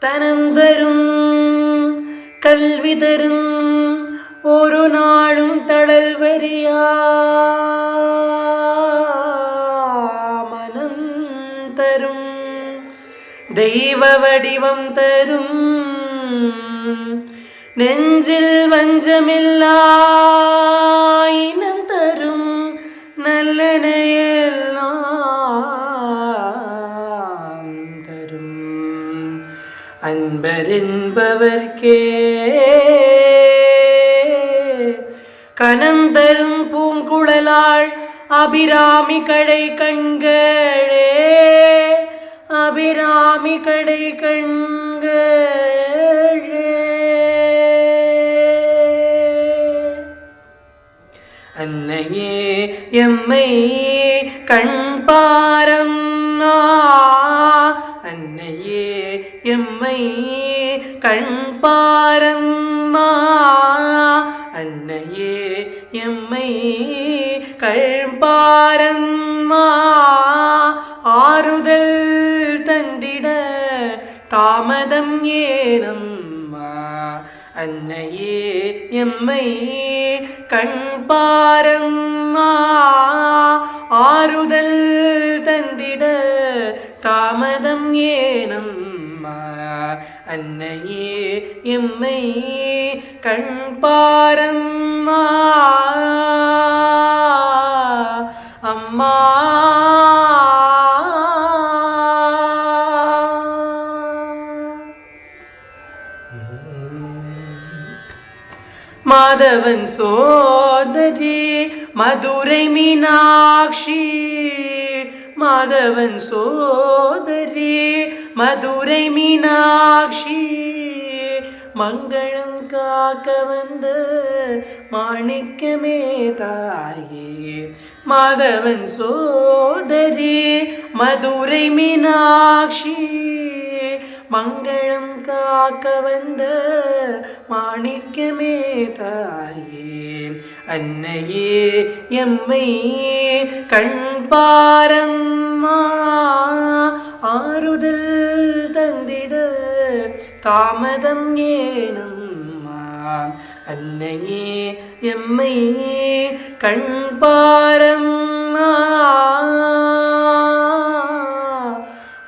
தனம் தரும் கல்வி தரும் ஒரு நாளும் தளல் வரியா மனம் தரும் தெய்வ வடிவம் தரும் நெஞ்சில் வஞ்சமில்லா இனம் தரும் நல்லனையெல்லாம் தரும் அன்பரென்பவர்க்கே கனம் தரும் பூங்குழலாள் அபிராமி கடை கண்களே அபிராமி கடை கண்களே அன்னையே எம்மை கண்பாரம்மா அன்னையே எம்மை கண்பாரம்மா அன்னையே எம்மை கண்பாரம்மா ஆறுதல் தந்திட தாமதம் ஏனம்மா அன்னையே எம்மை கண்பாரம்மா ஆறுதல் தந்திட தாமதம் ஏனம்மா அன்னையே எம்மை கண்பாரம்மா அம்மா மாதவன் சோதரி மதுரை மீனாட்சி மாதவன் சோதரி மதுரை மீனாட்சி மங்களம் காக்க வந்த மாணிக்கமே தாயே மாதவன் சோதரி மதுரை மீனாட்சி மங்களம் காக்க வந்த மாணிக்கமே தாயே அன்னையே எம்மை கண்பாரம்மா ஆறுதல் தந்திட தாமதம் ஏனம்மா அன்னையே எம்மை கண்பாரம்மா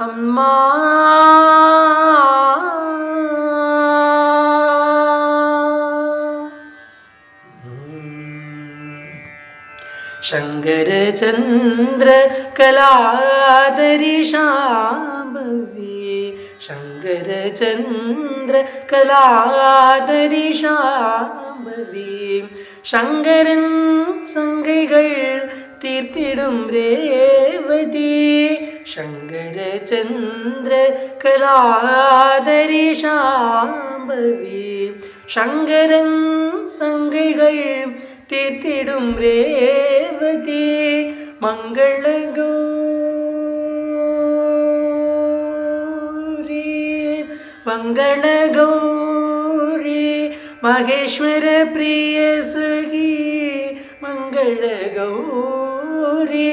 அம்மா शंकर चंद्र कलाधरी शांभवी शंकर चंद्र कलाधरी शांभवी शंकरन संगैகள் தீர்த்திடும் ரேவதி शंकर चंद्र कलाधरी शांभवी शंकरन संगैகள் தீர்த்திடும் ரேவதி மங்கள கௌரி மங்கள கௌரி மகேஸ்வர பிரிய சகி மங்கள கௌரி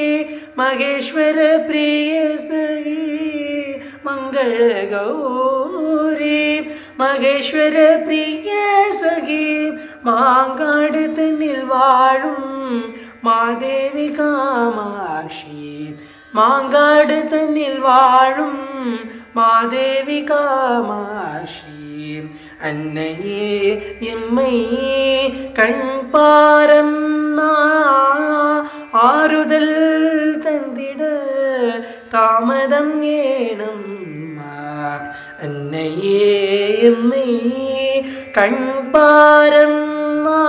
மகேஸ்வர பிரிய சகி மங்கள கௌரி மகேஸ்வர பிரிய சகி மாங்காடு தன்னில் வாழும் மாதேவி காமாட்சி மாங்காடு தன்னில் வாழும் மாதேவி காமாட்சி அன்னையே எம்மை கண்பாரம்மா ஆறுதல் தந்திட தாமதம் ஏனம்மா அன்னையே எம்மை கண்பாரம்மா